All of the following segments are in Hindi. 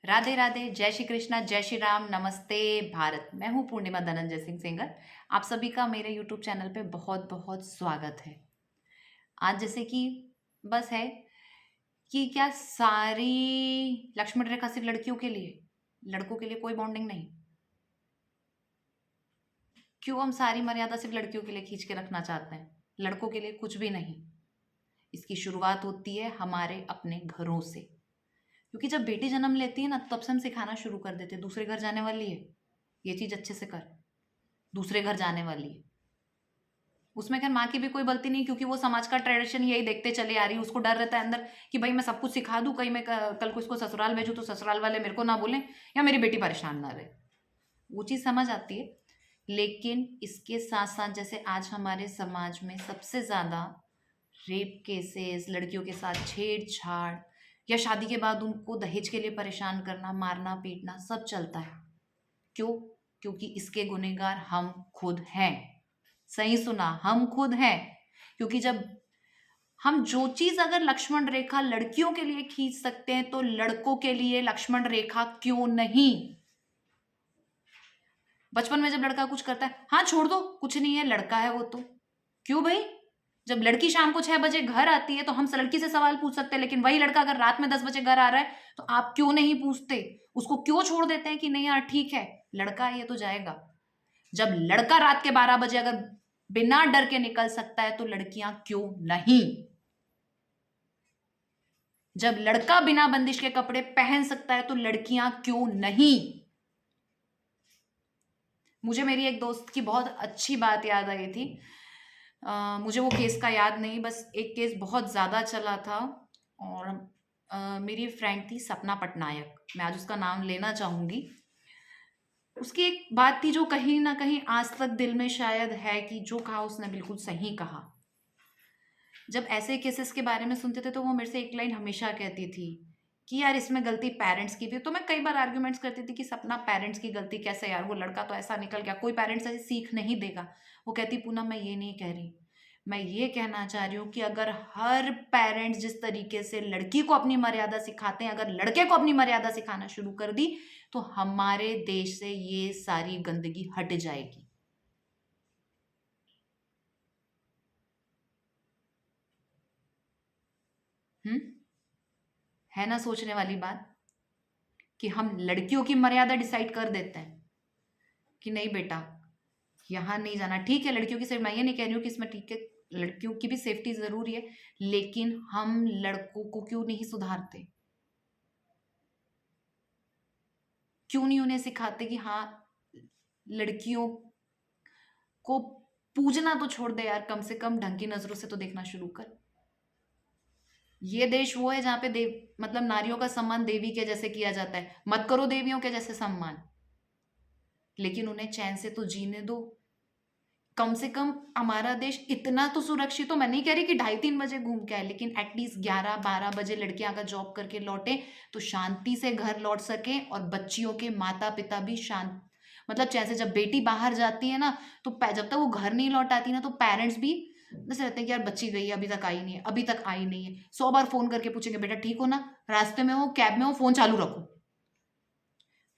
राधे राधे, जय श्री कृष्णा, जय श्री राम, नमस्ते भारत। मैं हूँ पूर्णिमा धनंजय सिंह सेंगर। आप सभी का मेरे यूट्यूब चैनल पे बहुत बहुत स्वागत है। आज जैसे कि बस है कि क्या सारी लक्ष्मण रेखा सिर्फ लड़कियों के लिए, लड़कों के लिए कोई बॉन्डिंग नहीं? क्यों हम सारी मर्यादा सिर्फ लड़कियों के लिए खींच के रखना चाहते हैं, लड़कों के लिए कुछ भी नहीं? इसकी शुरुआत होती है हमारे अपने घरों से। क्योंकि जब बेटी जन्म लेती है ना, तब से हम सिखाना शुरू कर देते हैं, दूसरे घर जाने वाली है, ये चीज अच्छे से कर, दूसरे घर जाने वाली है। उसमें खैर माँ की भी कोई गलती नहीं, क्योंकि वो समाज का ट्रेडिशन यही देखते चले आ रही है। उसको डर रहता है अंदर कि भाई मैं सब कुछ सिखा दूं, कहीं मैं कल को इसको ससुराल भेजूं तो ससुराल वाले मेरे को ना बोलें या मेरी बेटी परेशान ना रहे। वो चीज समझ आती है। लेकिन इसके साथ साथ जैसे आज हमारे समाज में सबसे ज्यादा रेप केसेस, लड़कियों के साथ छेड़छाड़ या शादी के बाद उनको दहेज के लिए परेशान करना, मारना पीटना सब चलता है। क्यों? क्योंकि इसके गुनहगार हम खुद हैं। सही सुना, हम खुद हैं। क्योंकि जब हम जो चीज अगर लक्ष्मण रेखा लड़कियों के लिए खींच सकते हैं, तो लड़कों के लिए लक्ष्मण रेखा क्यों नहीं? बचपन में जब लड़का कुछ करता है, हाँ छोड़ दो, कुछ नहीं है, लड़का है वो तो। क्यों भाई? जब लड़की शाम को 6 बजे घर आती है तो हम लड़की से सवाल पूछ सकते हैं, लेकिन वही लड़का अगर रात में 10 बजे घर आ रहा है तो आप क्यों नहीं पूछते? उसको क्यों छोड़ देते हैं कि नहीं यार ठीक है, लड़का है ये तो जाएगा? जब लड़का रात के 12 बजे अगर बिना डर के निकल सकता है, तो लड़कियां क्यों नहीं? जब लड़का बिना बंदिश के कपड़े पहन सकता है, तो लड़कियां क्यों नहीं? मुझे मेरी एक दोस्त की बहुत अच्छी बात याद आई थी। मुझे वो केस का याद नहीं, बस एक केस बहुत ज़्यादा चला था। और मेरी फ्रेंड थी सपना पटनायक, मैं आज उसका नाम लेना चाहूँगी। उसकी एक बात थी जो कहीं ना कहीं आज तक दिल में शायद है, कि जो कहा उसने बिल्कुल सही कहा। जब ऐसे केसेस के बारे में सुनते थे तो वो मेरे से एक लाइन हमेशा कहती थी कि यार इसमें गलती पेरेंट्स की भी है। तो मैं कई बार आर्ग्यूमेंट्स करती थी कि सपना, पेरेंट्स की गलती कैसे यार, वो लड़का तो ऐसा निकल गया, कोई पेरेंट्स ऐसी सीख नहीं देगा। वो कहती पूनम मैं ये नहीं कह रही, मैं ये कहना चाह रही हूँ कि अगर हर पेरेंट्स जिस तरीके से लड़की को अपनी मर्यादा सिखाते हैं, अगर लड़के को अपनी मर्यादा सिखाना शुरू कर दी, तो हमारे देश से ये सारी गंदगी हट जाएगी। हम्म, है ना सोचने वाली बात? कि हम लड़कियों की मर्यादा डिसाइड कर देते हैं कि नहीं बेटा यहाँ नहीं जाना। ठीक है, लड़कियों की सेफ्टी, मैं ये नहीं कह रही हूँ कि इसमें ठीक है, लड़कियों की भी सेफ्टी जरूरी है, लेकिन हम लड़कों को क्यों नहीं सुधारते? क्यों नहीं उन्हें सिखाते कि हाँ, लड़कियों को पूजना तो छोड़ दे यार, कम से कम ढंग की नजरों से तो देखना शुरू कर। ये देश वो है जहां पे देव, मतलब नारियों का सम्मान देवी के जैसे किया जाता है, मत करो देवियों के जैसे सम्मान, लेकिन उन्हें चैन से तो जीने दो। कम से कम हमारा देश इतना तो सुरक्षित हो, मैं नहीं कह रही कि 2:30-3 बजे घूम के आए, लेकिन एटलीस्ट 11-12 बजे लड़कियां अगर जॉब करके लौटे तो शांति से घर लौट सके, और बच्चियों के माता पिता भी शांत, मतलब जैसे जब बेटी बाहर जाती है ना, तो जब तक वो घर नहीं लौट आती ना, तो पेरेंट्स भी जैसे रहते हैं कि यार बच्ची गई है, अभी तक आई नहीं है, अभी तक आई नहीं है। 100 बार फोन करके पूछेंगे बेटा ठीक हो ना, रास्ते में हो, कैब में हो, फोन चालू रखो।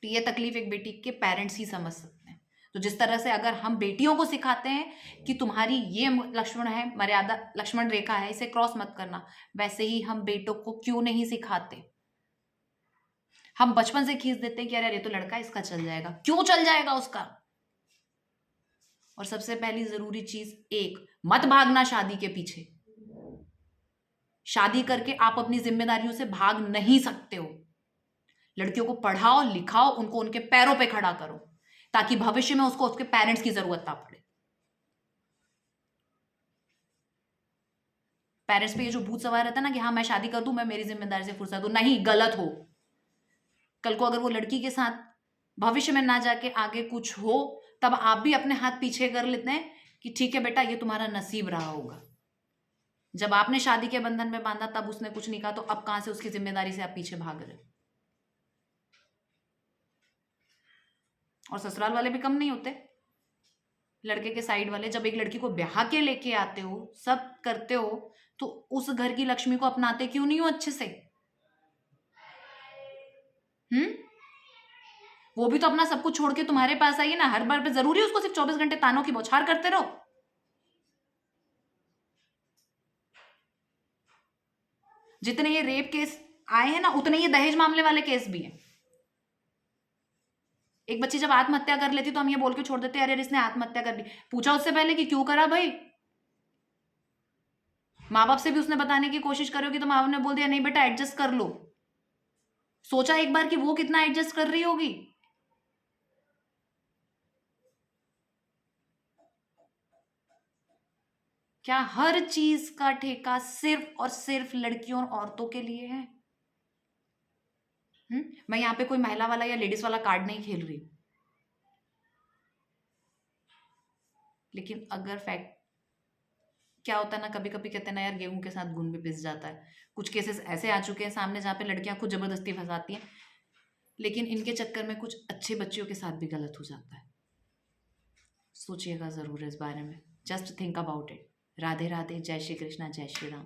तो ये तकलीफ एक बेटी के पेरेंट्स ही समझ सकते हैं। तो जिस तरह से अगर हम बेटियों को सिखाते हैं कि तुम्हारी ये लक्ष्मण है मर्यादा, लक्ष्मण रेखा है, इसे क्रॉस मत करना, वैसे ही हम बेटों को क्यों नहीं सिखाते? हम बचपन से खींच देते हैं कि अरे ये तो लड़का है, इसका चल जाएगा। क्यों चल जाएगा उसका? और सबसे पहली जरूरी चीज, एक, मत भागना शादी के पीछे। शादी करके आप अपनी जिम्मेदारियों से भाग नहीं सकते हो। लड़कियों को पढ़ाओ लिखाओ, उनको उनके पैरों पे खड़ा करो, ताकि भविष्य में उसको उसके पेरेंट्स की जरूरत ना पड़े। पेरेंट्स पे ये जो भूत सवार रहता है ना कि हाँ मैं शादी कर दूं, मैं मेरी जिम्मेदारी से फुर्सत हूं, नहीं, गलत हो। कल को अगर वो लड़की के साथ भविष्य में ना जाके आगे कुछ हो, तब आप भी अपने हाथ पीछे कर लेते हैं कि ठीक है बेटा, ये तुम्हारा नसीब रहा होगा। जब आपने शादी के बंधन में बांधा तब उसने कुछ नहीं कहा, तो अब कहां से उसकी जिम्मेदारी से आप पीछे भाग रहे हो? और ससुराल वाले भी कम नहीं होते, लड़के के साइड वाले। जब एक लड़की को ब्याह के लेके आते हो, सब करते हो, तो उस घर की लक्ष्मी को अपनाते क्यों नहीं हो अच्छे से? वो भी तो अपना सब कुछ छोड़ के तुम्हारे पास आई है ना। हर बार पे जरूरी है उसको सिर्फ 24 घंटे तानों की बौछार करते रहो? जितने ये रेप केस आए हैं ना, उतने ये दहेज मामले वाले केस भी हैं। एक बच्ची जब आत्महत्या कर लेती तो हम ये बोल के छोड़ देते, अरे इसने आत्महत्या कर ली। पूछा उससे पहले कि क्यों करा भाई? माँ बाप से भी उसने बताने की कोशिश करी होगी तो माँ बाप ने बोल दिया नहीं बेटा एडजस्ट कर लो। सोचा एक बार कि वो कितना एडजस्ट कर रही होगी? क्या हर चीज का ठेका सिर्फ और सिर्फ लड़कियों और औरतों के लिए है? मैं यहाँ पे कोई महिला वाला या लेडीज वाला कार्ड नहीं खेल रही, लेकिन अगर फैक्ट क्या होता है ना, कभी कभी कहते हैं ना यार गेहूं के साथ गुण भी पिस जाता है। कुछ केसेस ऐसे आ चुके हैं सामने जहाँ पे लड़कियां खुद जबरदस्ती फंसाती हैं, लेकिन इनके चक्कर में कुछ अच्छे बच्चियों के साथ भी गलत हो जाता है। सोचिएगा जरूर इस बारे में। Just think about it. Radhe Radhe, जय श्री कृष्णा, जय श्री राम।